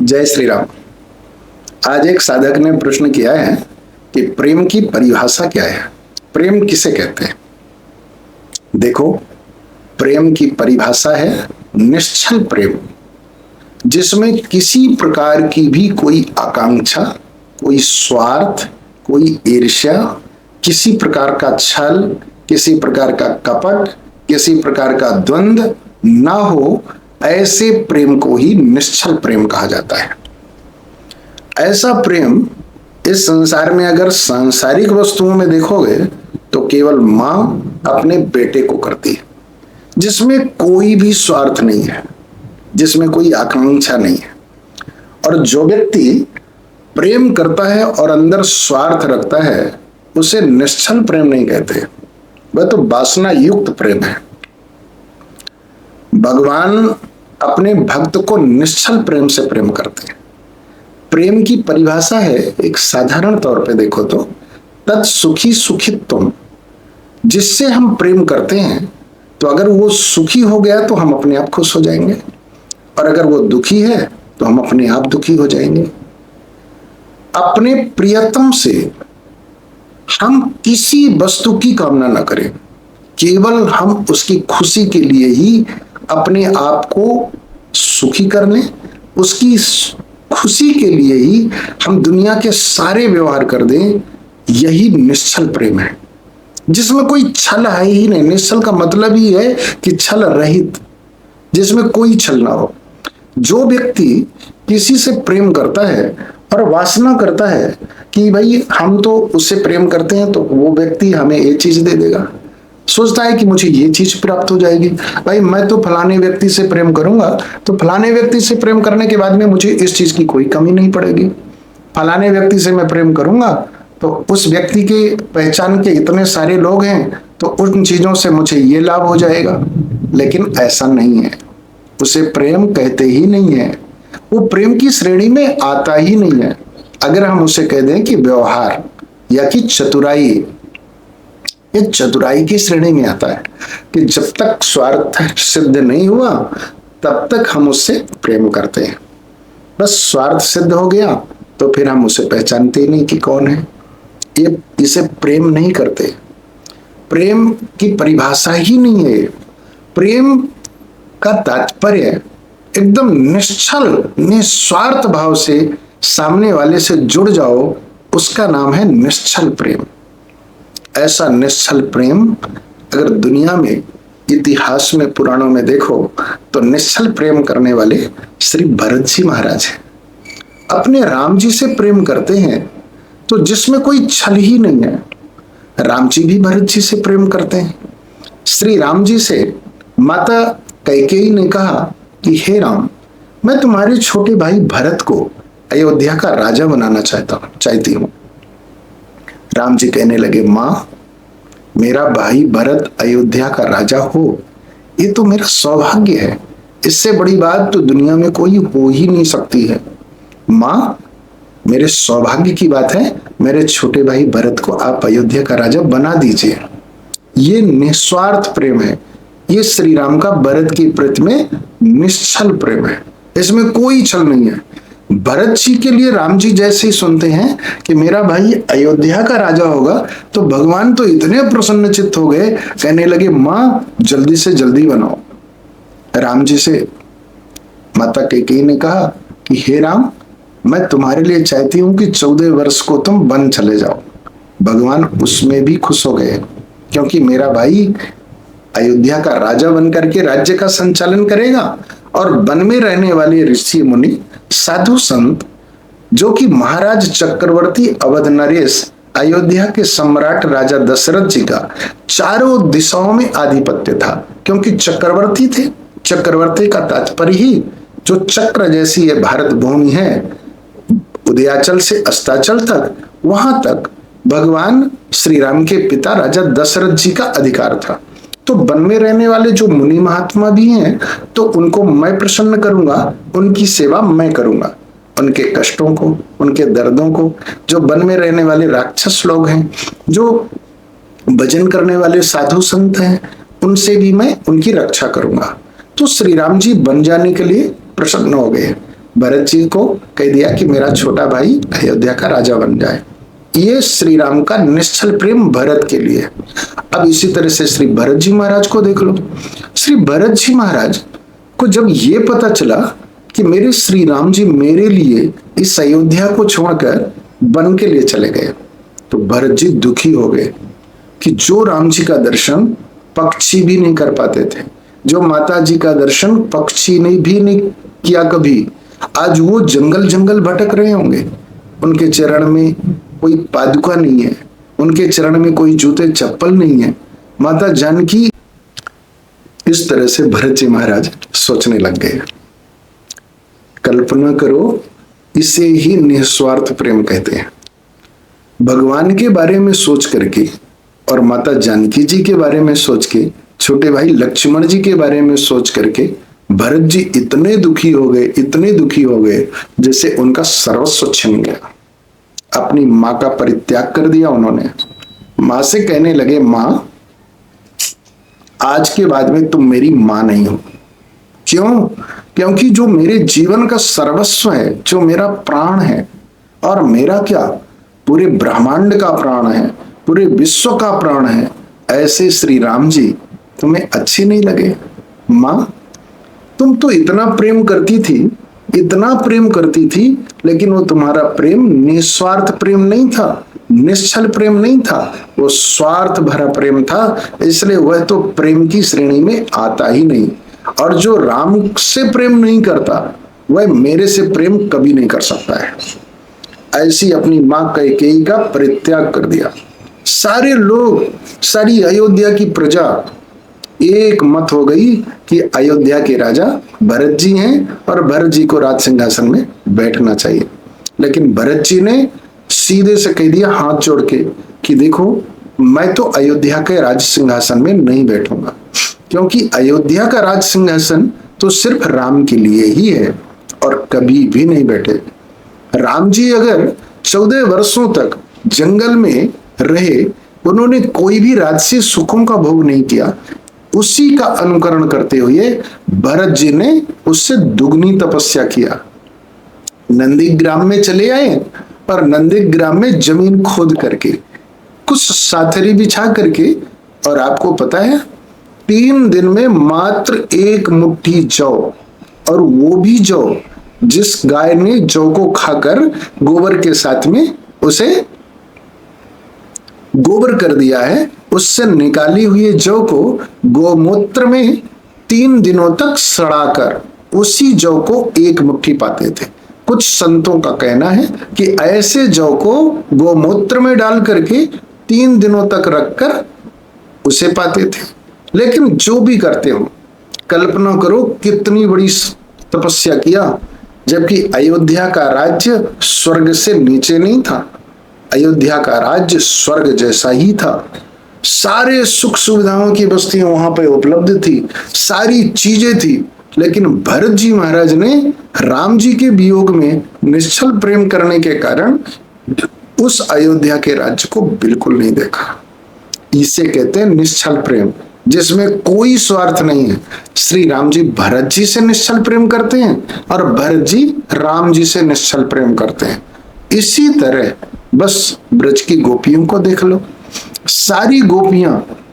जय श्री राम। आज एक साधक ने प्रश्न किया है कि प्रेम की परिभाषा क्या है, प्रेम किसे कहते हैं। देखो, प्रेम की परिभाषा है निश्चल प्रेम, जिसमें किसी प्रकार की भी कोई आकांक्षा, कोई स्वार्थ, कोई ईर्ष्या, किसी प्रकार का छल, किसी प्रकार का कपट, किसी प्रकार का द्वंद्व ना हो, ऐसे प्रेम को ही निश्चल प्रेम कहा जाता है। ऐसा प्रेम इस संसार में अगर सांसारिक वस्तुओं में देखोगे तो केवल मां अपने बेटे को करती है, जिसमें कोई भी स्वार्थ नहीं है, जिसमें कोई आकांक्षा नहीं है। और जो व्यक्ति प्रेम करता है और अंदर स्वार्थ रखता है, उसे निश्चल प्रेम नहीं कहते, वह तो वासना युक्त प्रेम है। भगवान अपने भक्त को निश्चल प्रेम से प्रेम करते हैं। प्रेम की परिभाषा है, एक साधारण तौर पे देखो तो, तत्सुखी सुखित्वम। जिससे हम प्रेम करते हैं तो अगर वो सुखी हो गया तो हम अपने आप खुश हो जाएंगे, और अगर वो दुखी है तो हम अपने आप दुखी हो जाएंगे। अपने प्रियतम से हम किसी वस्तु की कामना न करें, केवल हम उसकी खुशी के लिए ही अपने आप को सुखी कर लें। उसकी खुशी के लिए ही हम दुनिया के सारे व्यवहार कर दें। यही निश्चल प्रेम है, जिसमें कोई छल है ही नहीं। निश्चल का मतलब ही है कि छल रहित, जिसमें कोई छल ना हो। जो व्यक्ति किसी से प्रेम करता है और वासना करता है कि भाई हम तो उससे प्रेम करते हैं तो वो व्यक्ति हमें ये चीज दे देगा, सोचता है कि मुझे ये चीज प्राप्त हो जाएगी। भाई मैं तो फलाने व्यक्ति से प्रेम करूंगा तो फलाने व्यक्ति से प्रेम करने के बाद में मुझे इस चीज की कोई कमी नहीं पड़ेगी। फलाने व्यक्ति से मैं प्रेम करूंगा तो उस व्यक्ति के पहचान के इतने सारे लोग हैं तो उन चीजों से मुझे ये लाभ हो जाएगा। लेकिन ऐसा नहीं है, उसे प्रेम कहते ही नहीं है, वो प्रेम की श्रेणी में आता ही नहीं है। अगर हम उसे कह दें कि व्यवहार या कि चतुराई, ये चतुराई की श्रेणी में आता है कि जब तक स्वार्थ सिद्ध नहीं हुआ तब तक हम उससे प्रेम करते हैं। बस स्वार्थ सिद्ध हो गया तो फिर हम उसे पहचानते ही नहीं कि कौन है। ये इसे प्रेम नहीं करते। प्रेम की परिभाषा ही नहीं है। प्रेम का तात्पर्य एकदम निश्चल निस्वार्थ भाव से सामने वाले से जुड़ जाओ, उसका नाम है निश्चल प्रेम। ऐसा निश्चल प्रेम अगर दुनिया में इतिहास में पुराणों में देखो तो निश्चल प्रेम करने वाले श्री भरत जी महाराज हैं। अपने राम जी से प्रेम करते हैं तो जिसमें कोई छल ही नहीं है। राम जी भी भरत जी से प्रेम करते हैं। श्री राम जी से माता कैकेयी ने कहा कि हे राम, मैं तुम्हारे छोटे भाई भरत को अयोध्या का राजा बनाना चाहती हूँ। राम जी कहने लगे, मां, मेरा भाई भरत अयोध्या का राजा हो, ये तो मेरा सौभाग्य है। इससे बड़ी बात तो दुनिया में कोई हो ही नहीं सकती है। मां, मेरे सौभाग्य की बात है, मेरे छोटे भाई भरत को आप अयोध्या का राजा बना दीजिए। ये निस्वार्थ प्रेम है। ये श्री राम का भरत की प्रति में निश्चल प्रेम है, इसमें कोई छल नहीं है। भरत जी के लिए राम जी जैसे ही सुनते हैं कि मेरा भाई अयोध्या का राजा होगा तो भगवान तो इतने प्रसन्नचित्त हो गए, कहने लगे, मां जल्दी से जल्दी बनाओ। राम जी से माता कैकेयी ने कहा कि हे राम, मैं तुम्हारे लिए चाहती हूं कि 14 वर्ष को तुम वन चले जाओ। भगवान उसमें भी खुश हो गए, क्योंकि मेरा भाई अयोध्या का राजा बन करके राज्य का संचालन करेगा और वन में रहने वाले ऋषि मुनि साधु संत, जो कि महाराज चक्रवर्ती अवध नरेश अयोध्या के सम्राट राजा दशरथ जी का चारों दिशाओं में आधिपत्य था, क्योंकि चक्रवर्ती थे। चक्रवर्ती का तात्पर्य ही जो चक्र जैसी ये भारत भूमि है, उदयाचल से अस्ताचल तक, वहां तक भगवान श्री राम के पिता राजा दशरथ जी का अधिकार था। तो वन में रहने वाले जो मुनि महात्मा भी हैं तो उनको मैं प्रसन्न करूंगा, उनकी सेवा मैं करूंगा। उनके कष्टों को, उनके दर्दों को, जो वन में रहने वाले राक्षस लोग हैं, जो भजन करने वाले साधु संत हैं, उनसे भी मैं उनकी रक्षा करूंगा। तो श्री राम जी बन जाने के लिए प्रसन्न हो गए। भरत जी को कह दिया कि मेरा छोटा भाई अयोध्या का राजा बन जाए। ये श्री राम का निश्चल प्रेम भरत के लिए। अब इसी तरह से श्री भरत जी महाराज को देख लो। श्री भरत जी महाराज को जब ये पता चला कि मेरे श्री राम जी मेरे लिए इस अयोध्या को छोड़कर वन के लिए चले गए, तो भरत जी दुखी हो गए कि जो राम जी का दर्शन पक्षी भी नहीं कर पाते थे, जो माता जी का दर्शन पक्षी ने भी नहीं किया कभी, आज वो जंगल जंगल भटक रहे होंगे। उनके चरण में कोई पादुका नहीं है, उनके चरण में कोई जूते चप्पल नहीं है। माता जानकी, इस तरह से भरत जी महाराज सोचने लग गए। कल्पना करो, इसे ही निस्वार्थ प्रेम कहते हैं। भगवान के बारे में सोच करके और माता जानकी जी के बारे में सोच के, छोटे भाई लक्ष्मण जी के बारे में सोच करके भरत जी इतने दुखी हो गए, इतने दुखी हो गए, जैसे उनका सर्वस्व छिन गया। अपनी माँ का परित्याग कर दिया उन्होंने। माँ से कहने लगे, माँ आज के बाद में तुम मेरी माँ नहीं हो। क्यों? क्योंकि जो मेरे जीवन का सर्वस्व है, जो मेरा प्राण है, और मेरा क्या पूरे ब्रह्मांड का प्राण है, पूरे विश्व का प्राण है, ऐसे श्री राम जी तुम्हें अच्छे नहीं लगे। माँ तुम तो इतना प्रेम करती थी, इतना प्रेम करती थी, लेकिन वो तुम्हारा प्रेम निस्वार्थ प्रेम नहीं था, निश्चल प्रेम नहीं था, वो स्वार्थ भरा प्रेम था। इसलिए वह तो प्रेम की श्रेणी में आता ही नहीं। और जो राम से प्रेम नहीं करता, वह मेरे से प्रेम कभी नहीं कर सकता है। ऐसी अपनी मां कैकेयी का परित्याग कर दिया। सारे लोग, सारी अयोध्या की प्रजा एक मत हो गई कि अयोध्या के राजा भरत जी हैं और भरत जी को राज सिंहासन में बैठना चाहिए। लेकिन भरत जी ने सीधे से कह दिया हाथ जोड़ के कि देखो, मैं तो अयोध्या के राज सिंहासन में नहीं बैठूंगा, क्योंकि अयोध्या का राज सिंहासन तो सिर्फ राम के लिए ही है और कभी भी नहीं बैठे। राम जी अगर 14 वर्षों तक जंगल में रहे, उन्होंने कोई भी राजसी सुखों का भोग नहीं किया, उसी का अनुकरण करते हुए भरत जी ने उससे दुगनी तपस्या किया। नंदीग्राम में चले आए और नंदीग्राम में जमीन खोद करके, कुछ साथरी बिछा करके, और आपको पता है 3 दिन में मात्र 1 मुट्ठी जौ, और वो भी जौ जिस गाय ने जौ को खाकर गोबर के साथ में उसे गोबर कर दिया है, उससे निकाली हुई जौ को गोमूत्र में 3 दिनों तक सड़ाकर उसी जौ को 1 मुट्ठी पाते थे। कुछ संतों का कहना है कि ऐसे जौ को गोमूत्र में डाल करके 3 दिनों तक रखकर उसे पाते थे। लेकिन जो भी करते हो, कल्पना करो कितनी बड़ी तपस्या किया, जबकि अयोध्या का राज्य स्वर्ग से नीचे नहीं था, अयोध्या का राज्य स्वर्ग जैसा ही था। सारे सुख सुविधाओं की बस्तियां वहां पे उपलब्ध थी, सारी चीजें थी, लेकिन भरत जी महाराज ने राम जी के वियोग में निश्चल प्रेम करने के कारण उस अयोध्या के राज्य को बिल्कुल नहीं देखा। इसे कहते हैं निश्चल प्रेम, जिसमें कोई स्वार्थ नहीं है। श्री राम जी भरत जी से निश्चल प्रेम करते हैं और भरत जी राम जी से निश्चल प्रेम करते हैं। इसी तरह बस ब्रज की गोपियों को देख लो, सारी गोपियां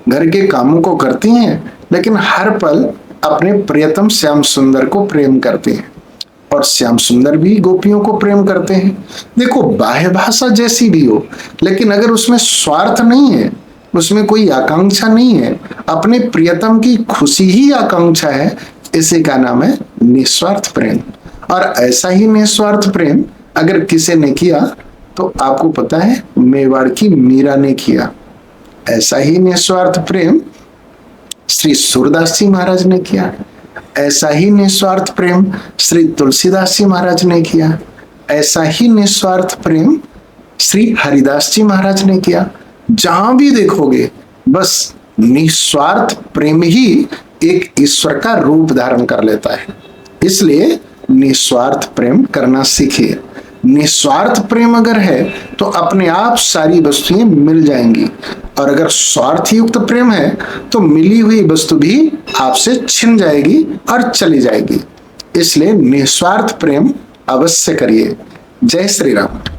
घर के कामों को करती हैं, लेकिन हर पल अपने प्रियतम श्याम सुंदर को प्रेम करते हैं, और श्याम सुंदर भी गोपियों को प्रेम करते हैं। देखो, बाह्य भाषा जैसी भी हो, लेकिन अगर उसमें स्वार्थ नहीं है, उसमें कोई आकांक्षा नहीं है, अपने प्रियतम की खुशी ही आकांक्षा है, इसी का नाम है निस्वार्थ प्रेम। और ऐसा ही निस्वार्थ प्रेम अगर किसी ने किया तो आपको पता है मेवाड़ की मीरा ने किया। ऐसा ही निस्वार्थ प्रेम श्री सूरदास जी महाराज ने किया। ऐसा ही निस्वार्थ प्रेम श्री तुलसीदास जी महाराज ने किया। ऐसा ही निस्वार्थ प्रेम श्री हरिदास जी महाराज ने किया। जहां भी देखोगे बस निस्वार्थ प्रेम ही एक ईश्वर का रूप धारण कर लेता है। इसलिए निस्वार्थ प्रेम करना सीखिए। निस्वार्थ प्रेम अगर है तो अपने आप सारी वस्तुएं मिल जाएंगी, और अगर स्वार्थ युक्त प्रेम है तो मिली हुई वस्तु भी आपसे छिन जाएगी और चली जाएगी। इसलिए निस्वार्थ प्रेम अवश्य करिए। जय श्री राम।